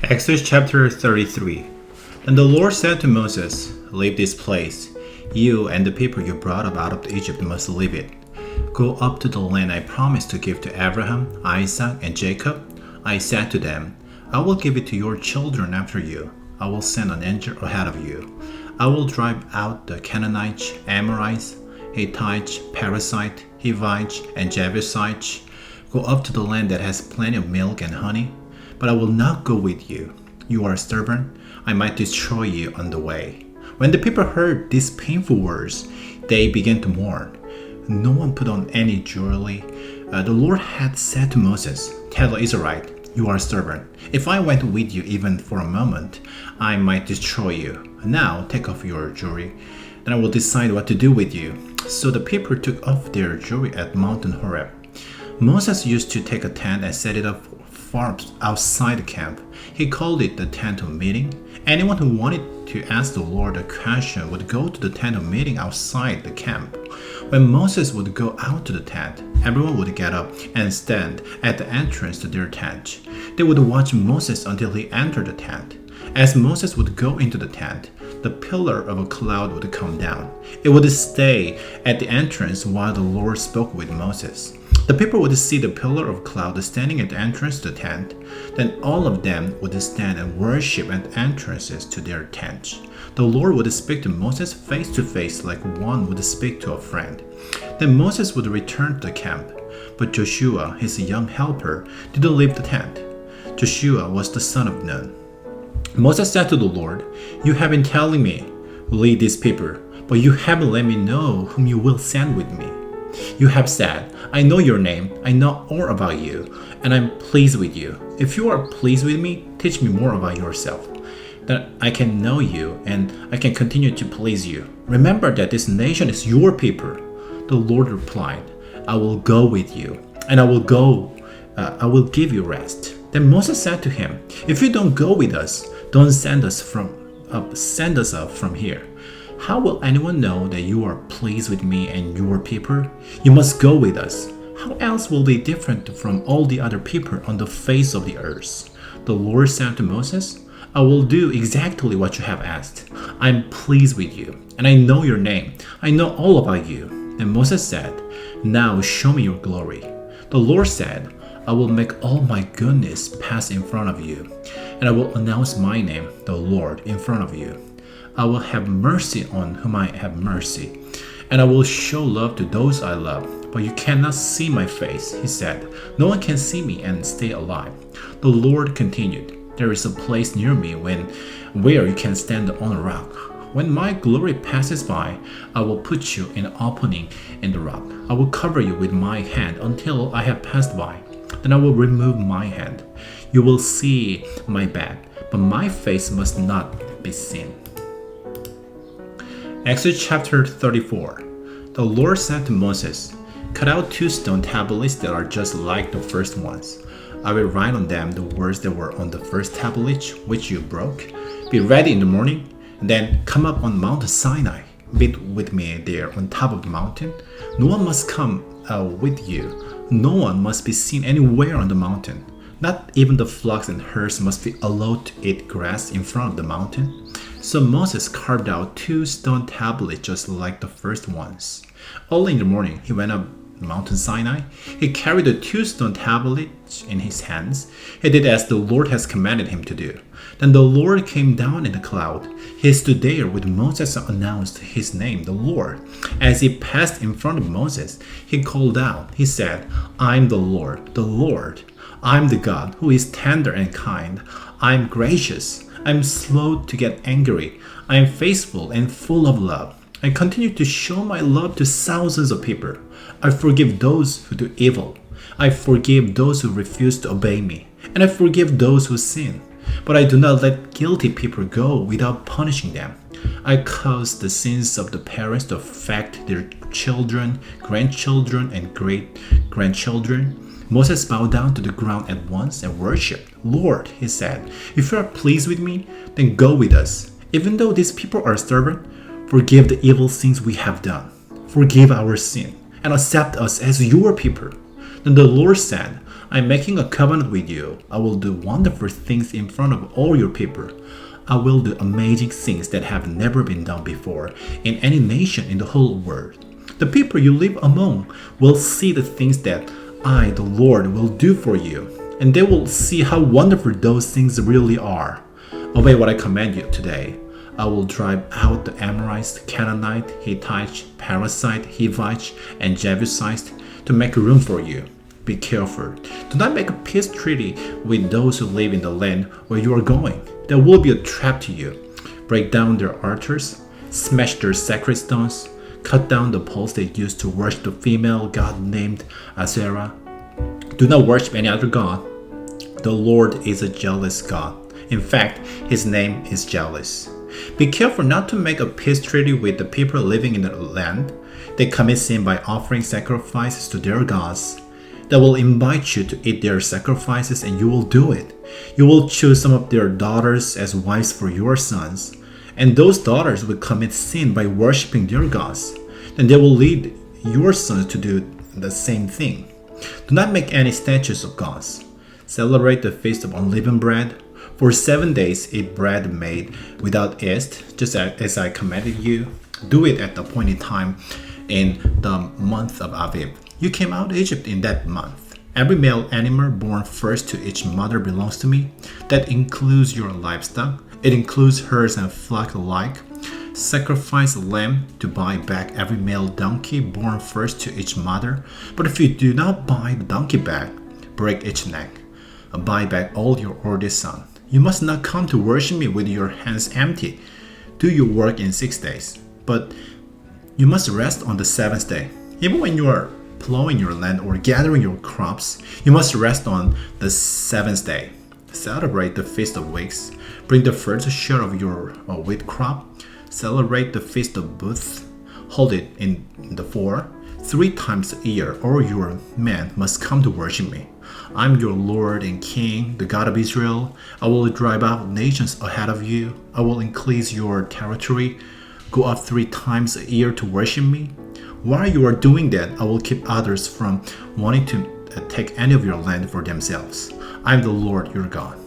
Exodus chapter 33. And the Lord said to Moses, "Leave this place. You and the people you brought up out of Egypt must leave it. Go up to the land I promised to give to Abraham, Isaac, and Jacob. I said to them, I will give it to your children after you. I will send an angel ahead of you. I will drive out the Canaanites, Amorites, Hittites, Perizzites, Hivites, and Jebusites. Go up to the land that has plenty of milk and honey. But I will not go with you. You are stubborn. I might destroy you on the way." When the people heard these painful words, they began to mourn. No one put on any jewelry. The Lord had said to Moses, "Tell the Israelites, you are stubborn. If I went with you even for a moment, I might destroy you. Now take off your jewelry, then I will decide what to do with you." So the people took off their jewelry at Mountain Horeb. Moses used to take a tent and set it up far outside the camp. He called it the tent of meeting. Anyone who wanted to ask the Lord a question would go to the tent of meeting outside the camp. When Moses would go out to the tent, everyone would get up and stand at the entrance to their tent. They would watch Moses until he entered the tent. As Moses would go into the tent, the pillar of a cloud would come down. It would stay at the entrance while the Lord spoke with Moses. The people would see the pillar of cloud standing at the entrance to the tent. Then all of them would stand and worship at the entrances to their tents. The Lord would speak to Moses face to face like one would speak to a friend. Then Moses would return to the camp. But Joshua, his young helper, didn't leave the tent. Joshua was the son of Nun. Moses said to the Lord, "You have been telling me, lead these people, but you haven't let me know whom you will send with me. You have said, I know your name, I know all about you, and I'm pleased with you. If you are pleased with me, teach me more about yourself, that I can know you and I can continue to please you. Remember that this nation is your people." The Lord replied, "I will go with you, and I will give you rest." Then Moses said to him, "If you don't go with us, don't send us up from here. How will anyone know that you are pleased with me and your people? You must go with us. How else will be different from all the other people on the face of the earth?" The Lord said to Moses, "I will do exactly what you have asked. I am pleased with you, and I know your name. I know all about you." And Moses said, "Now show me your glory." The Lord said, "I will make all my goodness pass in front of you, and I will announce my name, the Lord, in front of you. I will have mercy on whom I have mercy, and I will show love to those I love. But you cannot see my face," he said. "No one can see me and stay alive." The Lord continued, "There is a place near me where you can stand on a rock. When my glory passes by, I will put you in an opening in the rock. I will cover you with my hand until I have passed by. Then I will remove my hand. You will see my back, but my face must not be seen." Exodus chapter 34. The Lord said to Moses, "Cut out 2 stone tablets that are just like the first ones. I will write on them the words that were on the first tablet, which you broke. Be ready in the morning, and then come up on Mount Sinai. Meet with me there on top of the mountain. No one must come with you. No one must be seen anywhere on the mountain. Not even the flocks and herds must be allowed to eat grass in front of the mountain." So Moses carved out 2 stone tablets just like the first ones. Early in the morning, he went up Mount Sinai. He carried the 2 stone tablets in his hands. He did as the Lord has commanded him to do. Then the Lord came down in a cloud. He stood there with Moses and announced his name, the Lord. As he passed in front of Moses, he called out. He said, "I'm the Lord, the Lord. I'm the God who is tender and kind. I'm gracious. I'm slow to get angry. I am faithful and full of love. I continue to show my love to thousands of people. I forgive those who do evil. I forgive those who refuse to obey me, and I forgive those who sin. But I do not let guilty people go without punishing them. I cause the sins of the parents to affect their children, grandchildren, and great-grandchildren." Moses bowed down to the ground at once and worshipped. "Lord," he said, "if you are pleased with me, then go with us. Even though these people are stubborn, forgive the evil things we have done. Forgive our sin and accept us as your people." Then the Lord said, I'm making a covenant with you. I will do wonderful things in front of all your people. I will do amazing things that have never been done before in any nation in the whole world. The people you live among will see the things that I, the Lord, will do for you, and they will see how wonderful those things really are. Obey what I command you today. I will drive out the Amorites, Canaanite, Hittite, Perizzite, Hivite, and Jebusite to make room for you. Be careful. Do not make a peace treaty with those who live in the land where you are going. There will be a trap to you. Break down their altars, smash their sacred stones, cut down the poles they used to worship the female god named Asherah. Do not worship any other god. The Lord is a jealous God. In fact, his name is jealous. Be careful not to make a peace treaty with the people living in the land. They commit sin by offering sacrifices to their gods. They will invite you to eat their sacrifices, and you will do it. You will choose some of their daughters as wives for your sons, and those daughters will commit sin by worshiping their gods. Then they will lead your sons to do the same thing. Do not make any statues of gods. Celebrate the Feast of Unleavened Bread. For 7 days eat bread made without yeast, just as I commanded you. Do it at the appointed time in the month of Aviv. You came out of Egypt in that month. Every male animal born first to each mother belongs to me. That includes your livestock. It includes herds and flock alike. Sacrifice a lamb to buy back every male donkey born first to each mother. But if you do not buy the donkey back, break its neck. Buy back all your oldest son. You must not come to worship me with your hands empty. Do your work in 6 days, but you must rest on the seventh day. Even when you are plowing your land or gathering your crops, you must rest on the seventh day. Celebrate the Feast of Weeks. Bring the first share of your wheat crop. Celebrate the Feast of Booths. Hold it in the fall. 3 times a year, all your men must come to worship me. I'm your Lord and King, the God of Israel. I will drive out nations ahead of you. I will increase your territory. Go up 3 times a year to worship me. While you are doing that, I will keep others from wanting to take any of your land for themselves. I'm the Lord your God.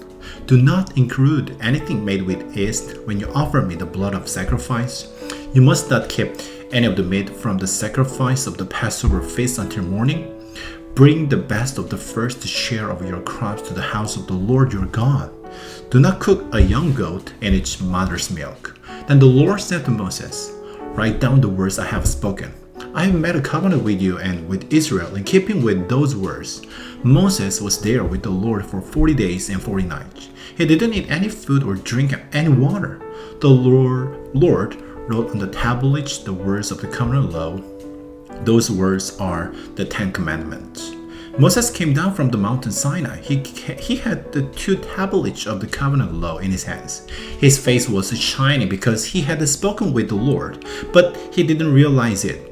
Do not include anything made with yeast when you offer me the blood of sacrifice. You must not keep any of the meat from the sacrifice of the Passover feast until morning. Bring the best of the first share of your crops to the house of the Lord your God. Do not cook a young goat in its mother's milk. Then the Lord said to Moses, write down the words I have spoken. I have made a covenant with you and with Israel in keeping with those words. Moses was there with the Lord for 40 days and 40 nights. He didn't eat any food or drink any water. The Lord wrote on the tablets the words of the covenant law. Those words are the 10 Commandments. Moses came down from the mountain Sinai. He had the 2 tablets of the covenant law in his hands. His face was shining because he had spoken with the Lord, but he didn't realize it.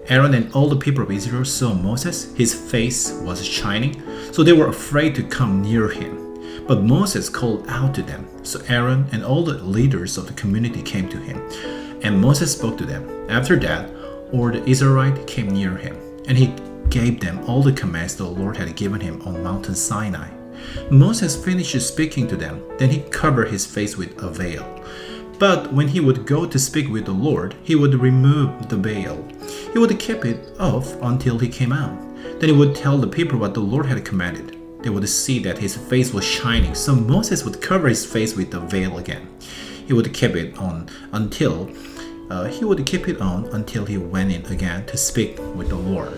Aaron and all the people of Israel saw Moses. His face was shining, so they were afraid to come near him. But Moses called out to them. So Aaron and all the leaders of the community came to him, and Moses spoke to them. After that, all the Israelites came near him, and he gave them all the commands the Lord had given him on Mount Sinai. Moses finished speaking to them, then he covered his face with a veil. But when he would go to speak with the Lord, he would remove the veil. He would keep it off until he came out. Then he would tell the people what the Lord had commanded. They would see that his face was shining, so Moses would cover his face with the veil again. He would keep it on until he went in again to speak with the Lord.